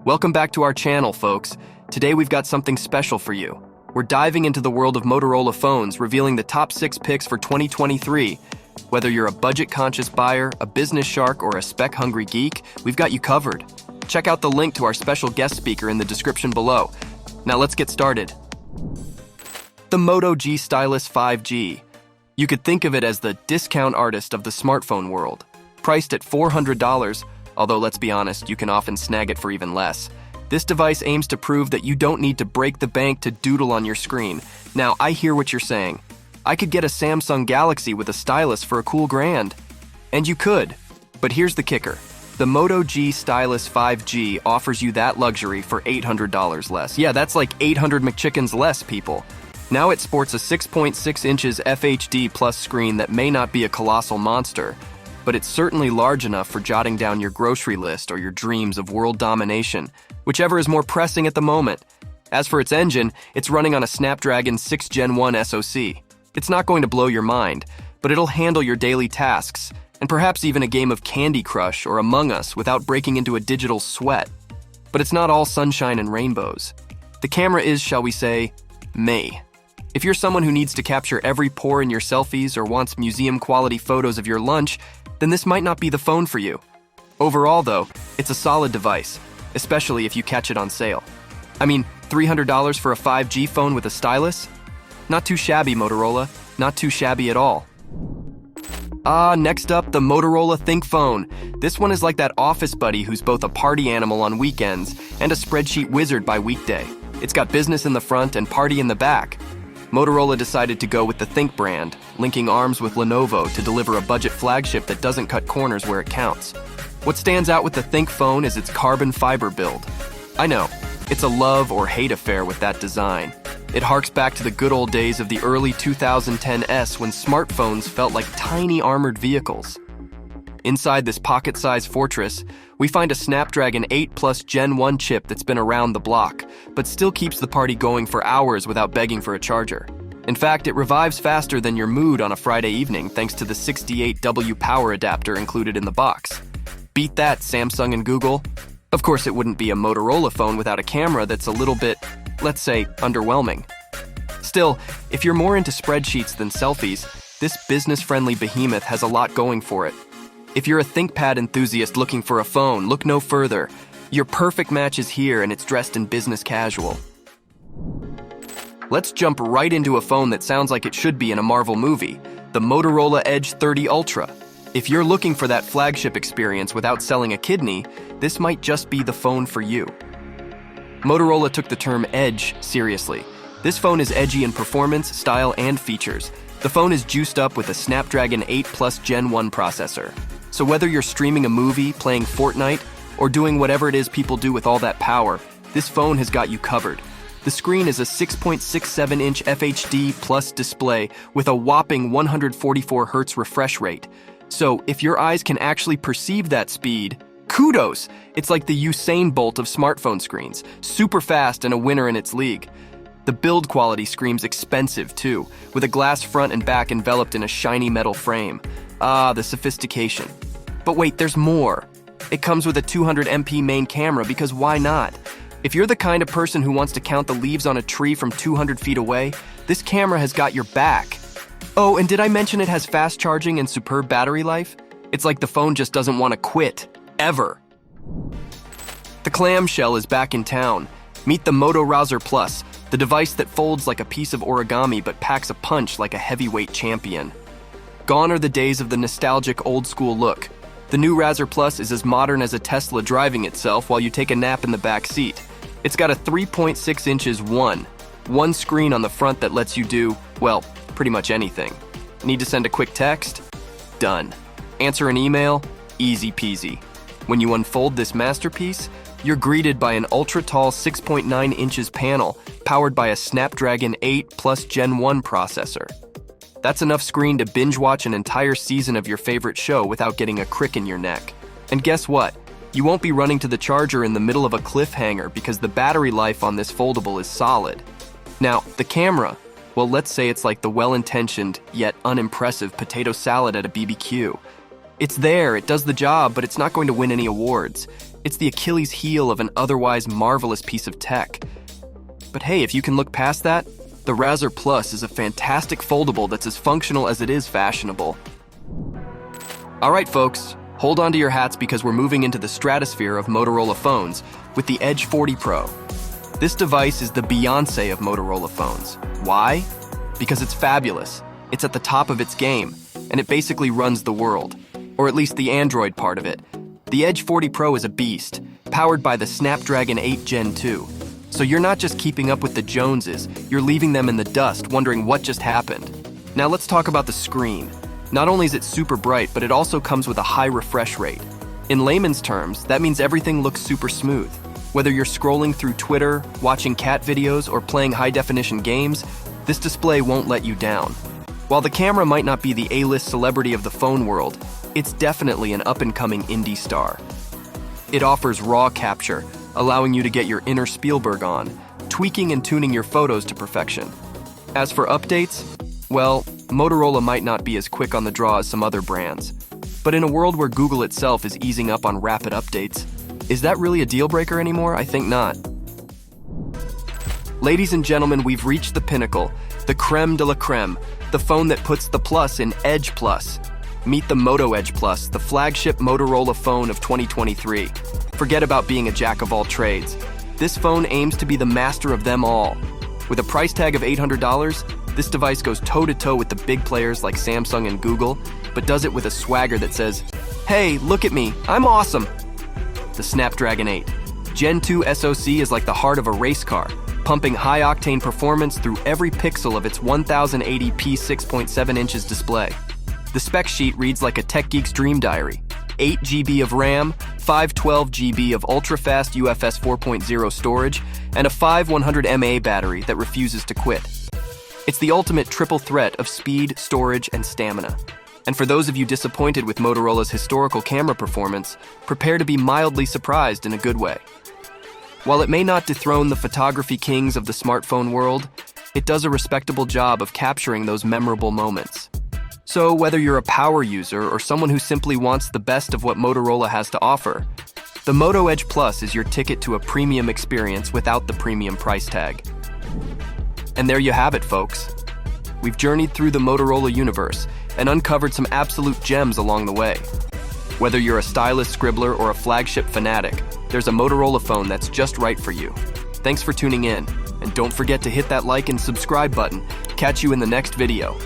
Welcome back to our channel, folks. Today we've got something special for you. We're diving into the world of Motorola phones, revealing the top 6 picks for 2023. Whether you're a budget-conscious buyer, a business shark, or a spec-hungry geek, we've got you covered. Check out the link to our special guest speaker in the description below. Now let's get started. The Moto G Stylus 5G. You could think of it as the discount artist of the smartphone world. Priced at $400, although let's be honest, you can often snag it for even less. This device aims to prove that you don't need to break the bank to doodle on your screen. Now, I hear what you're saying. I could get a Samsung Galaxy with a stylus for a cool grand. And you could. But here's the kicker. The Moto G Stylus 5G offers you that luxury for $800 less. Yeah, that's like 800 McChickens less, people. Now it sports a 6.6 inches FHD plus screen that may not be a colossal monster, but it's certainly large enough for jotting down your grocery list or your dreams of world domination, whichever is more pressing at the moment. As for its engine, it's running on a Snapdragon 6 Gen 1 SoC. It's not going to blow your mind, but it'll handle your daily tasks, and perhaps even a game of Candy Crush or Among Us without breaking into a digital sweat. But it's not all sunshine and rainbows. The camera is, shall we say, meh. If you're someone who needs to capture every pore in your selfies or wants museum-quality photos of your lunch, then this might not be the phone for you. Overall, though, it's a solid device, especially if you catch it on sale. I mean, $300 for a 5G phone with a stylus? Not too shabby, Motorola. Not too shabby at all. Next up, the Motorola ThinkPhone. This one is like that office buddy who's both a party animal on weekends and a spreadsheet wizard by weekday. It's got business in the front and party in the back. Motorola decided to go with the Think brand, linking arms with Lenovo to deliver a budget flagship that doesn't cut corners where it counts. What stands out with the ThinkPhone is its carbon fiber build. I know, it's a love or hate affair with that design. It harks back to the good old days of the early 2010s when smartphones felt like tiny armored vehicles. Inside this pocket-sized fortress, we find a Snapdragon 8 Plus Gen 1 chip that's been around the block, but still keeps the party going for hours without begging for a charger. In fact, it revives faster than your mood on a Friday evening thanks to the 68W power adapter included in the box. Beat that, Samsung and Google. Of course, it wouldn't be a Motorola phone without a camera that's a little bit, let's say, underwhelming. Still, if you're more into spreadsheets than selfies, this business-friendly behemoth has a lot going for it. If you're a ThinkPad enthusiast looking for a phone, look no further. Your perfect match is here, and it's dressed in business casual. Let's jump right into a phone that sounds like it should be in a Marvel movie, the Motorola Edge 30 Ultra. If you're looking for that flagship experience without selling a kidney, this might just be the phone for you. Motorola took the term edge seriously. This phone is edgy in performance, style, and features. The phone is juiced up with a Snapdragon 8 Plus Gen 1 processor. So whether you're streaming a movie, playing Fortnite, or doing whatever it is people do with all that power, this phone has got you covered. The screen is a 6.67-inch FHD plus display with a whopping 144 Hz refresh rate. So if your eyes can actually perceive that speed, kudos! It's like the Usain Bolt of smartphone screens, super fast and a winner in its league. The build quality screams expensive too, with a glass front and back enveloped in a shiny metal frame. The sophistication. But wait, there's more. It comes with a 200MP main camera because why not? If you're the kind of person who wants to count the leaves on a tree from 200 feet away, this camera has got your back. Oh, and did I mention it has fast charging and superb battery life? It's like the phone just doesn't want to quit. Ever. The clamshell is back in town. Meet the Moto Razr Plus, the device that folds like a piece of origami but packs a punch like a heavyweight champion. Gone are the days of the nostalgic old-school look. The new Razr Plus is as modern as a Tesla driving itself while you take a nap in the back seat. It's got a 3.6 inches one screen on the front that lets you do, well, pretty much anything. Need to send a quick text? Done. Answer an email? Easy peasy. When you unfold this masterpiece, you're greeted by an ultra-tall 6.9 inches panel powered by a Snapdragon 8 Plus Gen 1 processor. That's enough screen to binge-watch an entire season of your favorite show without getting a crick in your neck. And guess what? You won't be running to the charger in the middle of a cliffhanger because the battery life on this foldable is solid. Now, the camera, well, let's say it's like the well-intentioned yet unimpressive potato salad at a BBQ. It's there, it does the job, but it's not going to win any awards. It's the Achilles heel of an otherwise marvelous piece of tech. But hey, if you can look past that, the Razr Plus is a fantastic foldable that's as functional as it is fashionable. Alright folks, hold on to your hats because we're moving into the stratosphere of Motorola phones with the Edge 40 Pro. This device is the Beyoncé of Motorola phones. Why? Because it's fabulous, it's at the top of its game, and it basically runs the world, or at least the Android part of it. The Edge 40 Pro is a beast, powered by the Snapdragon 8 Gen 2. So you're not just keeping up with the Joneses, you're leaving them in the dust wondering what just happened. Now let's talk about the screen. Not only is it super bright, but it also comes with a high refresh rate. In layman's terms, that means everything looks super smooth. Whether you're scrolling through Twitter, watching cat videos, or playing high-definition games, this display won't let you down. While the camera might not be the A-list celebrity of the phone world, it's definitely an up-and-coming indie star. It offers raw capture, allowing you to get your inner Spielberg on, tweaking and tuning your photos to perfection. As for updates, well, Motorola might not be as quick on the draw as some other brands. But in a world where Google itself is easing up on rapid updates, is that really a deal breaker anymore? I think not. Ladies and gentlemen, we've reached the pinnacle, the creme de la creme, the phone that puts the plus in Edge Plus. Meet the Moto Edge Plus, the flagship Motorola phone of 2023. Forget about being a jack of all trades. This phone aims to be the master of them all. With a price tag of $800, this device goes toe-to-toe with the big players like Samsung and Google, but does it with a swagger that says, "Hey, look at me, I'm awesome." The Snapdragon 8 Gen 2 SoC is like the heart of a race car, pumping high-octane performance through every pixel of its 1080p 6.7 inches display. The spec sheet reads like a tech geek's dream diary. 8 GB of RAM, 512 GB of ultra-fast UFS 4.0 storage, and a 5100 mAh battery that refuses to quit. It's the ultimate triple threat of speed, storage, and stamina. And for those of you disappointed with Motorola's historical camera performance, prepare to be mildly surprised in a good way. While it may not dethrone the photography kings of the smartphone world, it does a respectable job of capturing those memorable moments. So whether you're a power user or someone who simply wants the best of what Motorola has to offer, the Moto Edge Plus is your ticket to a premium experience without the premium price tag. And there you have it, folks. We've journeyed through the Motorola universe and uncovered some absolute gems along the way. Whether you're a stylus scribbler or a flagship fanatic, there's a Motorola phone that's just right for you. Thanks for tuning in, and don't forget to hit that like and subscribe button. Catch you in the next video.